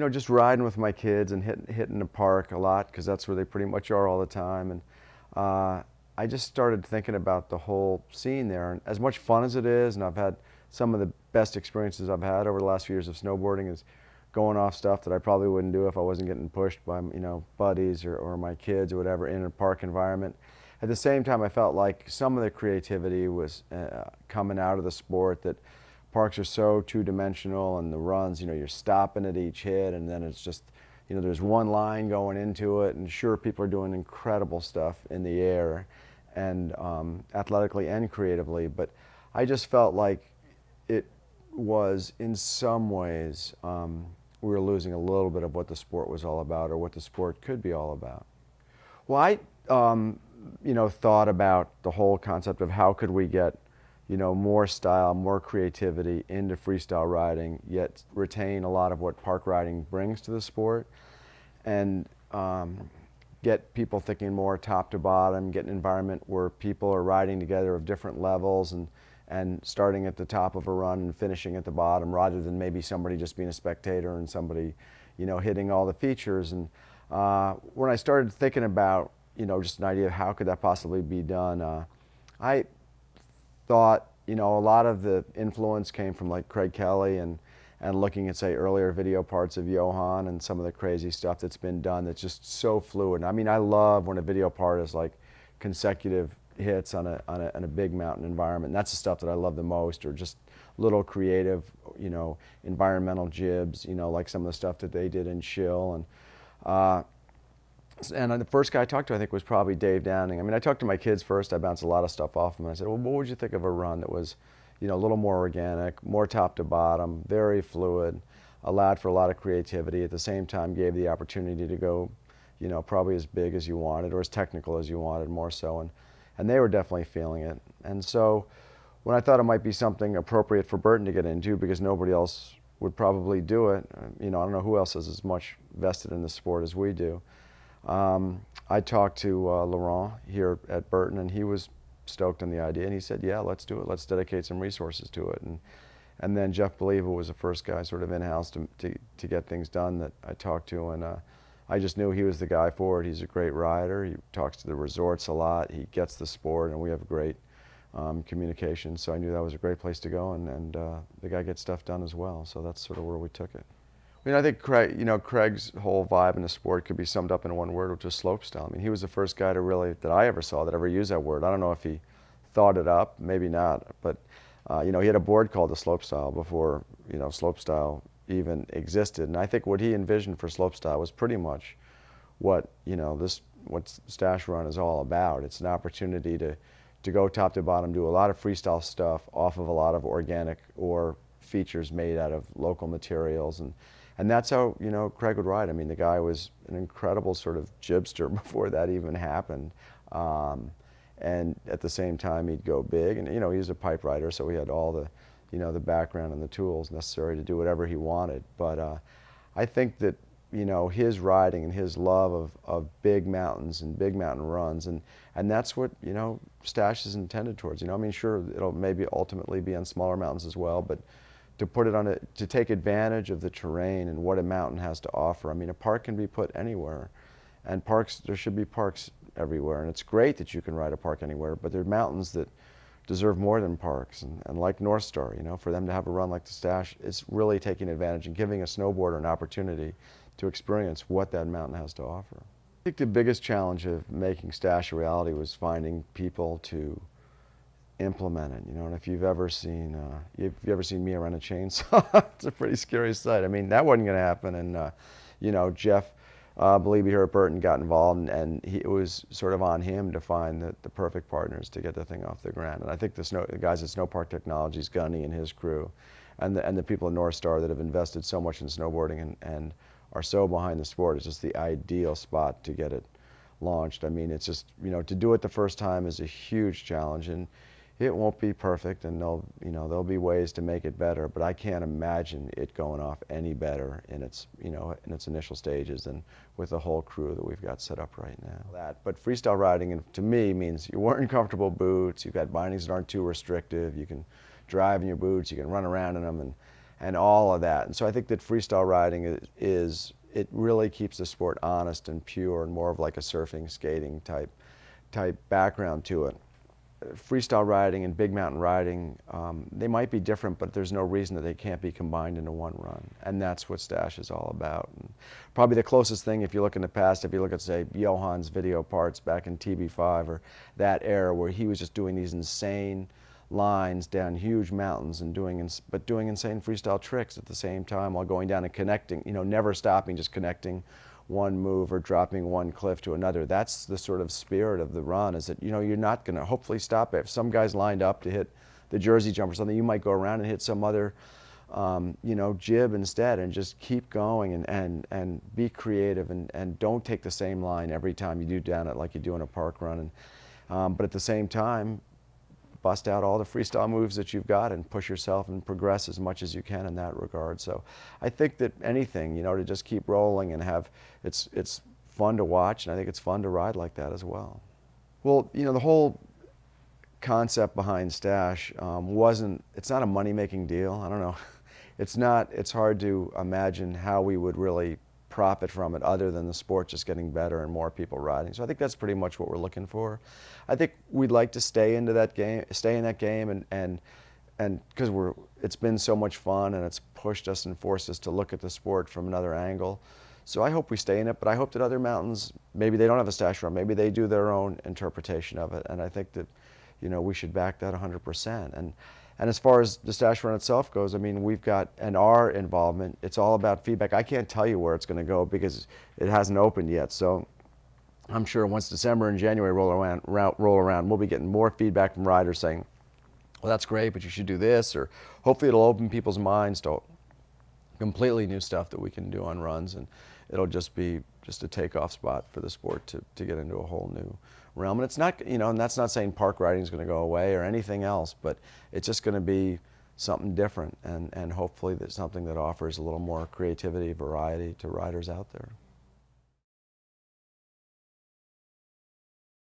Well, just riding with my kids and hitting the park a lot because that's where they pretty much are all the time. And I just started thinking about the whole scene there. And as much fun as it is, and I've had some of the best experiences I've had over the last few years of snowboarding is going off stuff that I probably wouldn't do if I wasn't getting pushed by, buddies or my kids or whatever in a park environment. At the same time, I felt like some of the creativity was coming out of the sport, that parks are so two-dimensional, and the runs, you're stopping at each hit, and then it's just, there's one line going into it, and sure, people are doing incredible stuff in the air and athletically and creatively, but I just felt like it was, in some ways, we were losing a little bit of what the sport was all about, or what the sport could be all about. Well, I thought about the whole concept of how could we get more style, more creativity into freestyle riding, yet retain a lot of what park riding brings to the sport, and get people thinking more top to bottom, get an environment where people are riding together of different levels and starting at the top of a run and finishing at the bottom, rather than maybe somebody just being a spectator and somebody hitting all the features. And when I started thinking about just an idea of how could that possibly be done, I thought, a lot of the influence came from like Craig Kelly and looking at, say, earlier video parts of Johan and some of the crazy stuff that's been done that's just so fluid. I mean, I love when a video part is like consecutive hits on a big mountain environment. And that's the stuff that I love the most, or just little creative, environmental jibs, like some of the stuff that they did in Chill. And the first guy I talked to, I think, was probably Dave Downing. I mean, I talked to my kids first. I bounced a lot of stuff off them. I said, well, what would you think of a run that was, a little more organic, more top to bottom, very fluid, allowed for a lot of creativity, at the same time gave the opportunity to go, probably as big as you wanted or as technical as you wanted, more so. And they were definitely feeling it. And so when I thought it might be something appropriate for Burton to get into, because nobody else would probably do it, I don't know who else is as much vested in the sport as we do. I talked to Laurent here at Burton, and he was stoked on the idea, and he said, yeah, let's do it. Let's dedicate some resources to it. And then Jeff Believa was the first guy sort of in-house to get things done that I talked to, and I just knew he was the guy for it. He's a great rider. He talks to the resorts a lot. He gets the sport, and we have great communication, so I knew that was a great place to go, and the guy gets stuff done as well, so that's sort of where we took it. I mean, I think Craig's whole vibe in the sport could be summed up in one word, which is slopestyle. I mean, he was the first guy that I ever saw that ever used that word. I don't know if he thought it up, maybe not, but he had a board called the slopestyle before slopestyle even existed. And I think what he envisioned for slopestyle was pretty much what what Stash Run is all about. It's an opportunity to go top to bottom, do a lot of freestyle stuff off of a lot of organic or features made out of local materials, and that's how Craig would ride. I mean, the guy was an incredible sort of jibster before that even happened, and at the same time he'd go big, and he was a pipe rider, so he had all the the background and the tools necessary to do whatever he wanted. But I think that his riding and his love of big mountains and big mountain runs, and that's what Stash is intended towards. I mean, sure, it'll maybe ultimately be on smaller mountains as well, but to put it to take advantage of the terrain and what a mountain has to offer. I mean, a park can be put anywhere, and there should be parks everywhere, and it's great that you can ride a park anywhere, but there are mountains that deserve more than parks, and like North Star, for them to have a run like the Stash, it's really taking advantage and giving a snowboarder an opportunity to experience what that mountain has to offer. I think the biggest challenge of making Stash a reality was finding people to implement it, and if you've ever seen me around a chainsaw, it's a pretty scary sight. I mean, that wasn't going to happen, and Jeff Believa here at Burton got involved, and it was sort of on him to find the perfect partners to get the thing off the ground. And I think the guys at Snow Park Technologies, Gunny and his crew, and the people at North Star that have invested so much in snowboarding and are so behind the sport, is just the ideal spot to get it launched. I mean, it's just, to do it the first time is a huge challenge, and it won't be perfect, and there'll be ways to make it better, but I can't imagine it going off any better in its initial stages than with the whole crew that we've got set up right now. But freestyle riding, to me, means you're wearing comfortable boots, you've got bindings that aren't too restrictive, you can drive in your boots, you can run around in them, and all of that. And so I think that freestyle riding it really keeps the sport honest and pure and more of like a surfing, skating type background to it. Freestyle riding and big mountain riding, they might be different, but there's no reason that they can't be combined into one run. And that's what Stash is all about. And probably the closest thing, if you look in the past, if you look at, say, Johan's video parts back in TB5 or that era where he was just doing these insane lines down huge mountains and doing insane freestyle tricks at the same time while going down and connecting, never stopping, just connecting one move or dropping one cliff to another. That's the sort of spirit of the run, is that you're not going to hopefully stop it. If some guy's lined up to hit the Jersey jump or something, you might go around and hit some other jib instead, and just keep going and be creative, and don't take the same line every time you do down it like you do in a park run. But at the same time, bust out all the freestyle moves that you've got and push yourself and progress as much as you can in that regard. So I think that anything, to just keep rolling and have, it's fun to watch, and I think it's fun to ride like that as well. Well, the whole concept behind Stash it's not a money-making deal. I don't know. It's hard to imagine how we would really profit from it other than the sport just getting better and more people riding. So I think that's pretty much what we're looking for. I think we'd like to stay in that game, and because it's been so much fun, and it's pushed us and forced us to look at the sport from another angle. So I hope we stay in it, but I hope that other mountains, maybe they don't have a Stash run, maybe they do their own interpretation of it, and I think that we should back that 100%. And as far as the Stash run itself goes, I mean, we've got our involvement. It's all about feedback. I can't tell you where it's going to go because it hasn't opened yet. So I'm sure once December and January roll around, we'll be getting more feedback from riders saying, well, that's great, but you should do this, or hopefully it'll open people's minds to completely new stuff that we can do on runs, and it'll just be a takeoff spot for the sport to get into a whole new realm. And it's not, and that's not saying park riding is going to go away or anything else, but it's just going to be something different, and hopefully that's something that offers a little more creativity, variety to riders out there.